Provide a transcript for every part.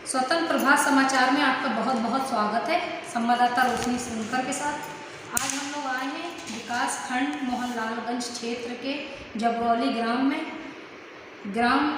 स्वतंत्र प्रभात समाचार में आपका बहुत बहुत स्वागत है। संवाददाता रोशनी सोनकर के साथ आज हम लोग आए हैं विकास खंड मोहनलालगंज क्षेत्र के जबरौली ग्राम में ग्राम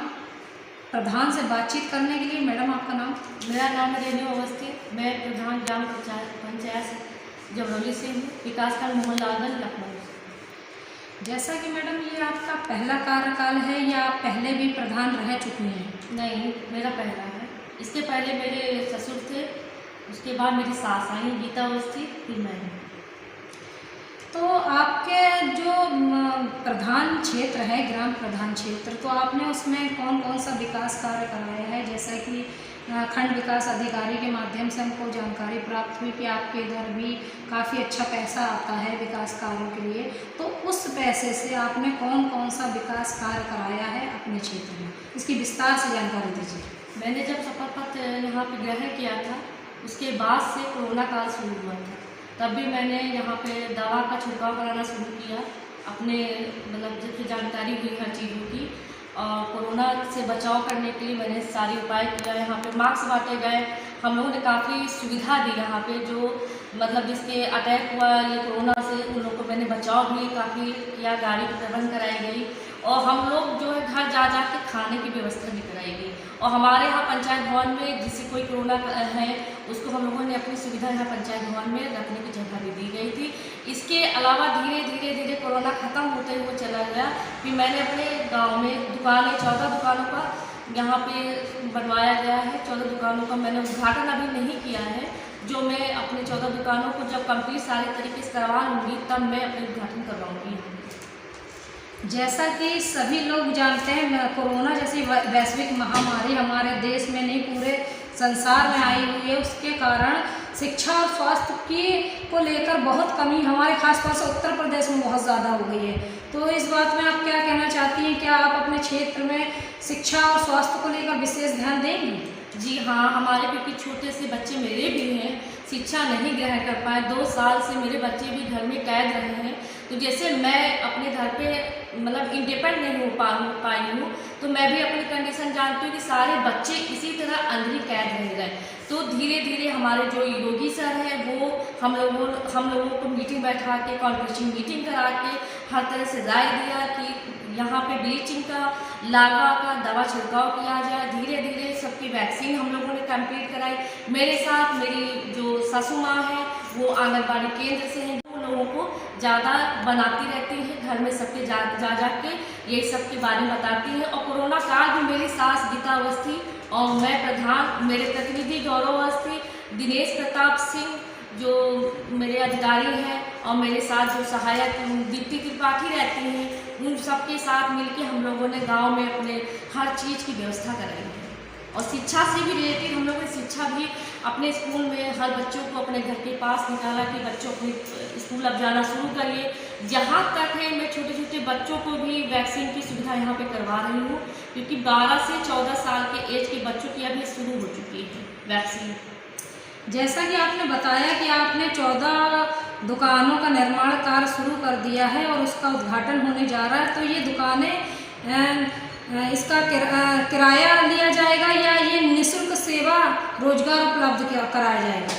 प्रधान से बातचीत करने के लिए। मैडम, आपका नाम? मेरा नाम रेणु अवस्थी, मैं प्रधान ग्राम पंचायत जबरौली से हूँ, विकास खंड मोहनलालगंज लखनऊ। जैसा कि मैडम ये आपका पहला कार्यकाल है या आप पहले भी प्रधान रह चुकी हैं? नहीं, मेरा पहला है। इसके पहले मेरे ससुर थे, उसके बाद मेरी सास आई गीता अवस्थी, फिर मैं। तो आपके जो प्रधान क्षेत्र है, ग्राम प्रधान क्षेत्र, तो आपने उसमें कौन कौन सा विकास कार्य कराया है? जैसा कि खंड विकास अधिकारी के माध्यम से हमको जानकारी प्राप्त हुई कि आपके इधर भी काफ़ी अच्छा पैसा आता है विकास कार्यों के लिए, तो उस पैसे से आपने कौन कौन सा विकास कार्य कराया है अपने क्षेत्र में? इसकी विस्तार से जानकारी दीजिए। मैंने जब शपथ पत्र यहाँ पर ग्रहण किया था, उसके बाद से कोरोना काल शुरू हुआ था, तब भी मैंने यहाँ पे दवा का छिड़काव कराना शुरू किया। अपने जब जानकारी हुई हर चीज़ों की, और कोरोना से बचाव करने के लिए मैंने सारे उपाय किया। यहाँ पे मास्क बांटे गए, हम लोगों ने काफ़ी सुविधा दी। यहाँ पे जो जिसके अटैक हुआ ये कोरोना से, उन लोगों को मैंने बचाव भी काफ़ी किया, गाड़ी की प्रबंध कराई गई, और हम लोग जो है घर जा जा के खाने की व्यवस्था भी कराई गई। और हमारे यहाँ पंचायत भवन में जिसे कोई कोरोना है, उसको हम लोगों ने अपनी सुविधा यहाँ पंचायत भवन में रखने की जगह भी दी गई थी। इसके अलावा धीरे धीरे कोरोना ख़त्म होते हुए चला गया। फिर मैंने अपने गांव में दुकानें 14 दुकानों का यहाँ पे बनवाया गया है। 14 दुकानों का मैंने उद्घाटन अभी नहीं किया है, जो मैं अपने 14 दुकानों को जब कंप्लीट सारे तरीके से करवा लूँगी तब मैं अपने उद्घाटन करवाऊँगी। जैसा कि सभी लोग जानते हैं, कोरोना जैसी वैश्विक महामारी हमारे देश में नहीं पूरे संसार में आई हुई है। उसके कारण शिक्षा और स्वास्थ्य को लेकर बहुत कमी हमारे खासतौर से उत्तर प्रदेश में बहुत ज़्यादा हो गई है। तो इस बात में आप क्या कहना चाहती हैं? क्या आप अपने क्षेत्र में शिक्षा और स्वास्थ्य को लेकर विशेष ध्यान देंगी? जी हाँ, हमारे क्योंकि छोटे से बच्चे मेरे भी हैं, शिक्षा नहीं ग्रहण कर पाए। 2 साल से मेरे बच्चे भी घर में कैद रहे हैं। तो जैसे मैं अपने घर पे इंडिपेंडेंट नहीं हो पाई हूँ, तो मैं भी अपनी कंडीशन जानती हूँ कि सारे बच्चे इसी तरह अंदर ही कैद रह गए। तो धीरे धीरे हमारे जो योगी सर हैं, वो हम लोगों को मीटिंग बैठा के, कॉन्फ्रेंसिंग मीटिंग करा के हर तरह से राय दिया कि यहाँ पे ब्लीचिंग का, लार्वा का दवा छिड़काव किया जाए। धीरे धीरे सबकी वैक्सीन हम लोगों ने कंप्लीट कराई। मेरे साथ मेरी जो सासू माँ है, वो आंगनबाड़ी केंद्र से हैं, वो लोगों को ज़्यादा बनाती रहती है, घर में सबके जा के यही सब के बारे में बताती है। और कोरोना काल में मेरी सास गीता अवस्थी और मैं प्रधान, मेरे प्रतिनिधि गौरव अवस्थी, दिनेश प्रताप सिंह जो मेरे अधिकारी हैं, और मेरे साथ जो सहायक दीप्ति त्रिपाठी रहती हैं, उन सबके साथ मिलके हम लोगों ने गांव में अपने हर चीज़ की व्यवस्था कराई है। और शिक्षा से भी रिलेटेड हम लोगों ने शिक्षा भी अपने स्कूल में हर बच्चों को अपने घर के पास निकाला कि बच्चों अपने स्कूल अब जाना शुरू करिए। जहाँ तक है, मैं छोटे छोटे बच्चों को भी वैक्सीन की सुविधा यहाँ पे करवा रही हूँ, क्योंकि 12 से 14 साल के एज के बच्चों की अभी शुरू हो चुकी है वैक्सीन। जैसा कि आपने बताया कि आपने 14 दुकानों का निर्माण कार्य शुरू कर दिया है और उसका उद्घाटन होने जा रहा है, तो ये दुकानें इसका किराया लिया जाएगा या ये निःशुल्क सेवा रोजगार उपलब्ध कराया जाएगा?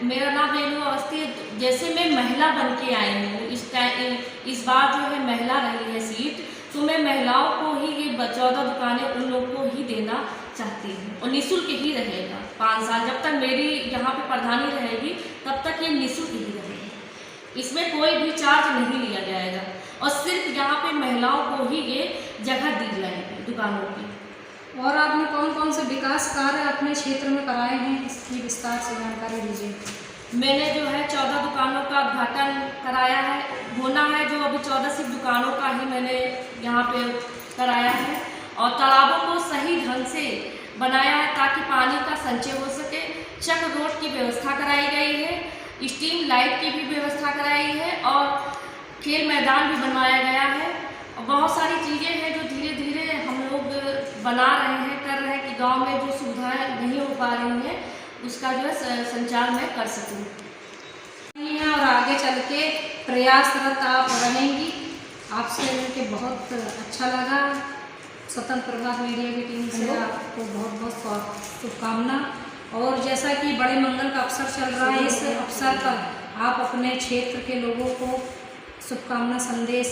मेरा नाम रेणु अवस्थी। जैसे मैं महिला बन के आई हूँ, इस बार जो है महिला रही है सीट, तो मैं महिलाओं को ही ये 14 दुकानें उन लोगों को ही देना चाहती हूँ, और निःशुल्क ही रहेगा। 5 साल जब तक मेरी यहाँ पे प्रधानी रहेगी, तब तक ये निःशुल्क ही रहेगा। इसमें कोई भी चार्ज नहीं लिया जाएगा, और सिर्फ यहाँ पे महिलाओं को ही ये जगह दी जाएगी दुकानों की। और आपने कौन कौन से विकास कार्य अपने क्षेत्र में कराए हैं, इसकी विस्तार से जानकारी दीजिए। मैंने जो है 14 दुकानों का उद्घाटन कराया है, होना है, जो अभी 14 सिर्फ दुकानों का ही मैंने यहाँ पे कराया है। और तालाबों को सही ढंग से बनाया है ताकि पानी का संचय हो सके। चक रोड की व्यवस्था कराई गई है, स्ट्रीम लाइट की भी व्यवस्था कराई है, और खेल मैदान भी बनवाया गया है। और बहुत सारी चीज़ें हैं जो धीरे धीरे हम लोग बना रहे हैं, कर रहे हैं कि गांव में जो सुविधाएं नहीं हो पा रही हैं, उसका जो है संचार मैं कर सकूँ। और आगे चल के प्रयासरत आप रहेंगी। आपसे मिलकर बहुत अच्छा लगा। स्वतंत्र प्रभात मीडिया की टीम से आपको बहुत बहुत शुभकामना। और जैसा कि बड़े मंगल का अवसर चल रहा है, इस अवसर पर आप अपने क्षेत्र के लोगों को शुभकामना संदेश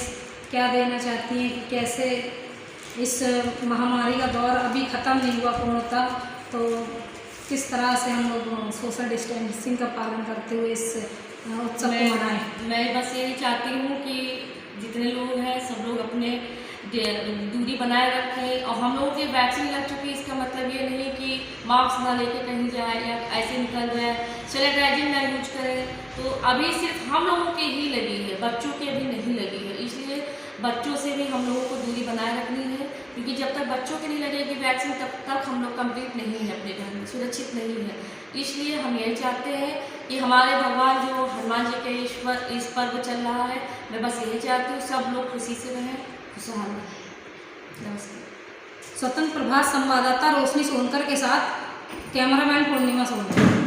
क्या देना चाहती हैं कि कैसे इस महामारी का दौर अभी ख़त्म नहीं हुआ पूर्णतः, तो किस तरह से हम लोग सोशल डिस्टेंसिंग का पालन करते हुए इस उत्सव को मनाएं? मैं बस यही चाहती हूँ कि जितने लोग हैं सब लोग अपने दूरी बनाए रखें। और हम लोगों की वैक्सीन लग चुकी है, इसका मतलब ये नहीं कि मास्क ना लेके कहीं जाए या ऐसे निकल जाए, सैनिटाइजिंग ना यूज करें। तो अभी सिर्फ हम लोगों के ही लगी है, बच्चों की अभी नहीं लगी है, इसलिए बच्चों से भी हम लोगों को दूरी बनाए रखनी है, क्योंकि जब तक बच्चों की नहीं लगेगी वैक्सीन तब तक हम लोग कंप्लीट नहीं है, अपने घर में सुरक्षित नहीं है। इसलिए हम यही चाहते हैं कि हमारे भगवान जो हनुमान जी के इस पर्व चल रहा है, मैं बस यही चाहती हूँ सब लोग खुशी से रहें, खुशहाल रहें। नमस्कार। स्वतंत्र प्रभात संवाददाता रोशनी सोनकर के साथ कैमरामैन पूर्णिमा सोनकर।